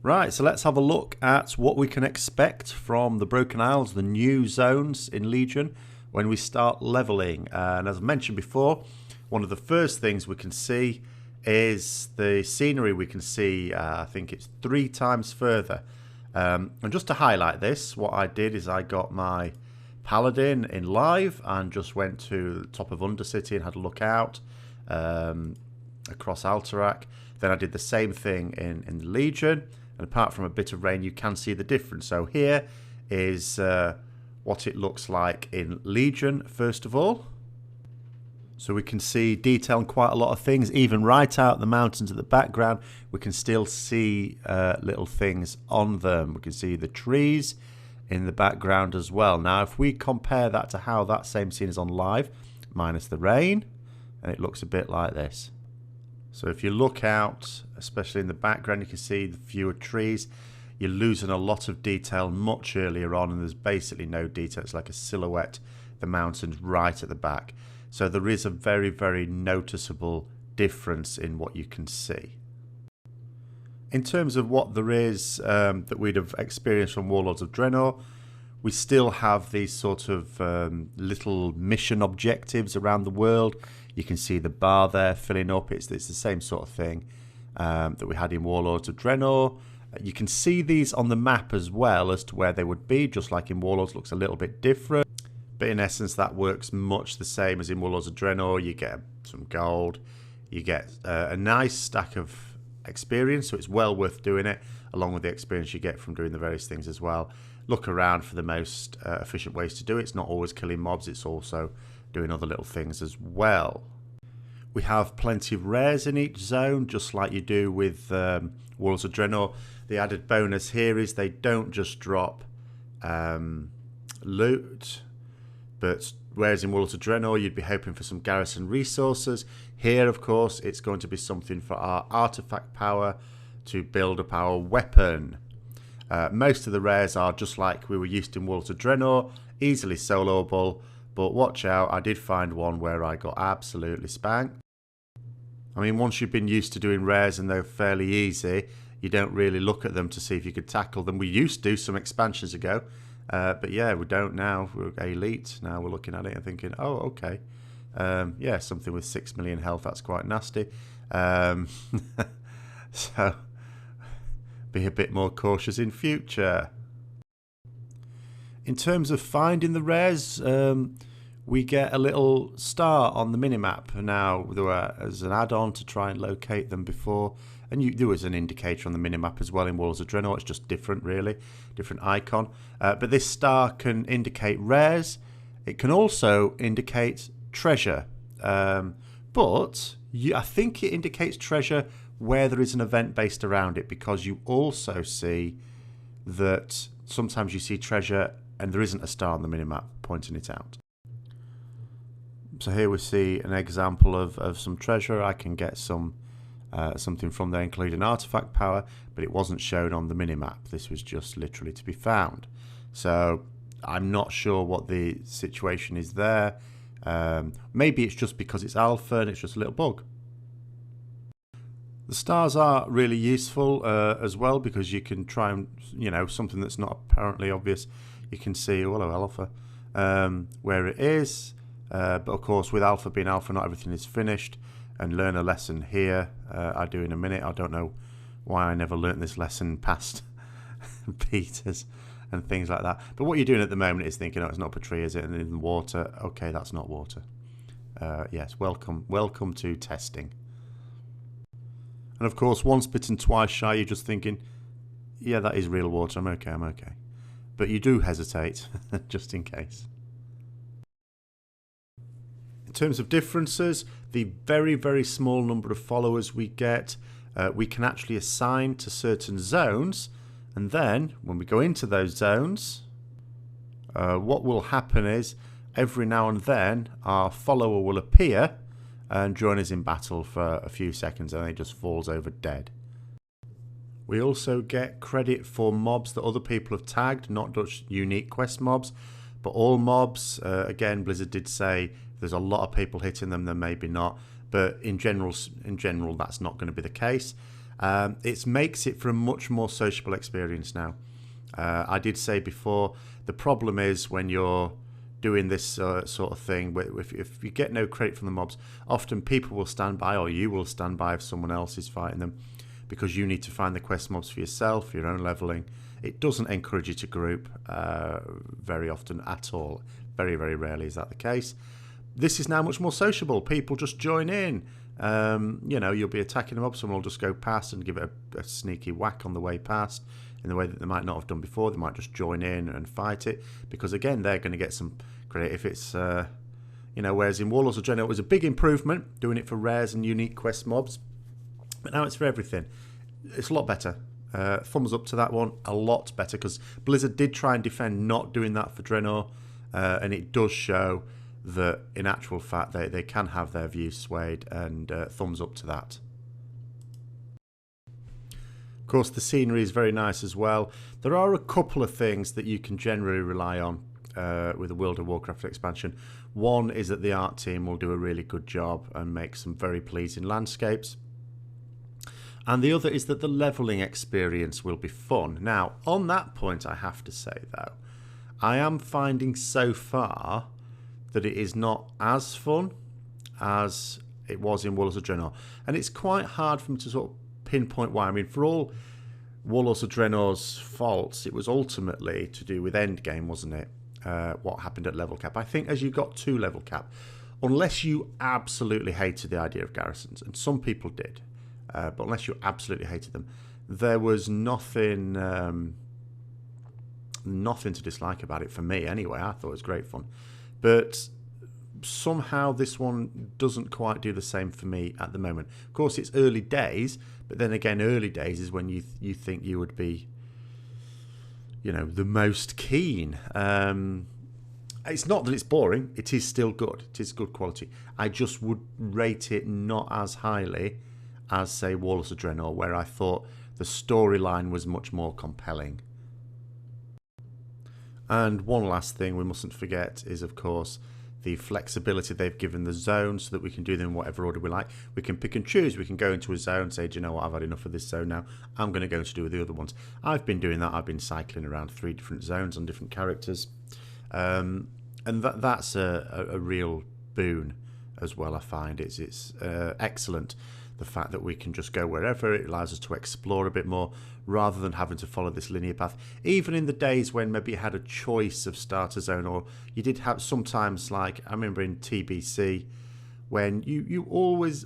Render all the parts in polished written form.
Right, so let's have a look at what we can expect from the Broken Isles, the new zones in Legion, when we start leveling. And as I mentioned before, one of the first things we can see is the scenery. We can see, I think it's 3 times further. And just to highlight this, what I did is I got my Paladin in live and just went to the top of Undercity and had a look out across Alterac. Then I did the same thing in the Legion. And apart from a bit of rain, you can see the difference. So here is what it looks like in Legion, first of all. So we can see detail in quite a lot of things. Even right out the mountains at the background, we can still see little things on them. We can see the trees in the background as well. Now, if we compare that to how that same scene is on live, minus the rain, and it looks a bit like this. So if you look out, especially in the background, you can see the fewer trees. You're losing a lot of detail much earlier on, and there's basically no detail. It's like a silhouette, the mountains right at the back. So there is a very, very noticeable difference in what you can see. In terms of what there is that we'd have experienced from Warlords of Draenor, we still have these sort of little mission objectives around the world. You can see the bar there filling up. It's the same sort of thing that we had in Warlords of Draenor. You can see these on the map as well as to where they would be, just like in Warlords. Looks a little bit different. But in essence, that works much the same as in Warlords of Draenor. You get some gold. You get a nice stack of experience, so it's well worth doing it, along with the experience you get from doing the various things as well. Look around for the most efficient ways to do it. It's not always killing mobs. It's also doing other little things as well. We have plenty of rares in each zone, just like you do with Warlords of Draenor. The added bonus here is they don't just drop loot, but whereas in Warlords of Draenor you'd be hoping for some garrison resources, here of course it's going to be something for our artifact power to build up our weapon. Most of the rares are just like we were used to in Warlords of Draenor, easily soloable. But watch out, I did find one where I got absolutely spanked. I mean, once you've been used to doing rares and they're fairly easy, you don't really look at them to see if you could tackle them. We used to some expansions ago, but yeah, we don't now. We're elite. Now we're looking at it and thinking, oh, okay. Yeah, something with 6 million health, that's quite nasty. So, be a bit more cautious in future. In terms of finding the rares, we get a little star on the minimap. Now, there was an add-on to try and locate them before, and there was an indicator on the minimap as well in Warlords of Draenor. It's just different, really, different icon. But this star can indicate rares. It can also indicate treasure. But I think it indicates treasure where there is an event based around it, because you also see that sometimes you see treasure and there isn't a star on the minimap pointing it out. So here we see an example of some treasure. I can get something from there, including artifact power, but it wasn't shown on the minimap. This was just literally to be found. So I'm not sure what the situation is there. Maybe it's just because it's alpha and it's just a little bug. The stars are really useful as well, because you can try and, something that's not apparently obvious. You can see, oh, hello, alpha, where it is. But of course, with alpha being alpha, not everything is finished. And learn a lesson here. I do in a minute. I don't know why I never learnt this lesson past betas and things like that. But what you're doing at the moment is thinking, oh, it's not a tree, is it? And in water, okay, that's not water. Yes, welcome to testing. And of course, once bitten, twice shy, you're just thinking, yeah, that is real water, I'm okay. But you do hesitate, just in case. In terms of differences, the very, very small number of followers we get, we can actually assign to certain zones. And then, when we go into those zones, what will happen is, every now and then, our follower will appear and join us in battle for a few seconds, and then it just falls over dead. We also get credit for mobs that other people have tagged, not just unique quest mobs, but all mobs. Again, Blizzard did say there's a lot of people hitting them, then maybe not. But in general, that's not going to be the case. It makes it for a much more sociable experience now. I did say before, the problem is when you're doing this sort of thing, if you get no credit from the mobs, often people will stand by, or you will stand by if someone else is fighting them, because you need to find the quest mobs for yourself, for your own leveling. It doesn't encourage you to group very often at all. Very, very rarely is that the case. This is now much more sociable. People just join in. You know, you'll be attacking them up, someone will just go past and give it a sneaky whack on the way past, in the way that they might not have done before. They might just join in and fight it, because again, they're going to get some credit if it's, you know, whereas in Warlords of Draenor it was a big improvement, doing it for rares and unique quest mobs, but now it's for everything. It's a lot better. Thumbs up to that one, a lot better, because Blizzard did try and defend not doing that for Draenor, and it does show that in actual fact they can have their views swayed, and thumbs up to that. Of course, the scenery is very nice as well. There are a couple of things that you can generally rely on with the World of Warcraft expansion. One is that the art team will do a really good job and make some very pleasing landscapes. And the other is that the leveling experience will be fun. Now, on that point, I have to say, though, I am finding so far that it is not as fun as it was in Warlords of Draenor. And it's quite hard for me to sort of pinpoint why. I mean, for all Warlords of Draenor's faults, it was ultimately to do with endgame, wasn't it? What happened at level cap. I think as you got to level cap, unless you absolutely hated the idea of garrisons, and some people did, but unless you absolutely hated them, there was nothing to dislike about it for me anyway. I thought it was great fun. But somehow this one doesn't quite do the same for me at the moment. Of course, it's early days, but then again, early days is when you think you would be, you know, the most keen. It's not that it's boring. It is still good. It is good quality. I just would rate it not as highly as, say, Warlords of Draenor, where I thought the storyline was much more compelling. And one last thing we mustn't forget is, of course, the flexibility they've given the zones so that we can do them in whatever order we like. We can pick and choose. We can go into a zone, say, do you know what, I've had enough of this zone now. I'm going to go to do with the other ones. I've been doing that. I've been cycling around 3 different zones on different characters. And that's a real boon as well, I find. It's excellent, the fact that we can just go wherever. It allows us to explore a bit more rather than having to follow this linear path. Even in the days when maybe you had a choice of starter zone, or you did have sometimes, like I remember in TBC, when you almost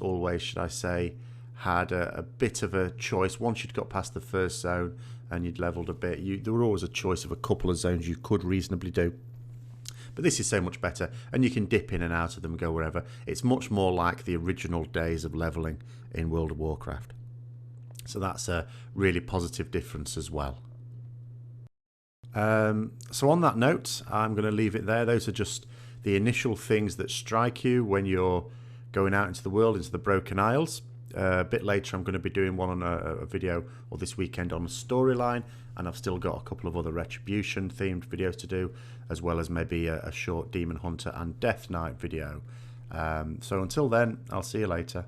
always, should I say, had a bit of a choice. Once you'd got past the first zone and you'd leveled a bit, there were always a choice of a couple of zones you could reasonably do. But this is so much better, and you can dip in and out of them and go wherever. It's much more like the original days of leveling in World of Warcraft. So that's a really positive difference as well. So on that note, I'm going to leave it there. Those are just the initial things that strike you when you're going out into the world, into the Broken Isles. A bit later I'm going to be doing one on a video, or this weekend, on a storyline, and I've still got a couple of other Retribution themed videos to do, as well as maybe a short Demon Hunter and Death Knight video. So until then, I'll see you later.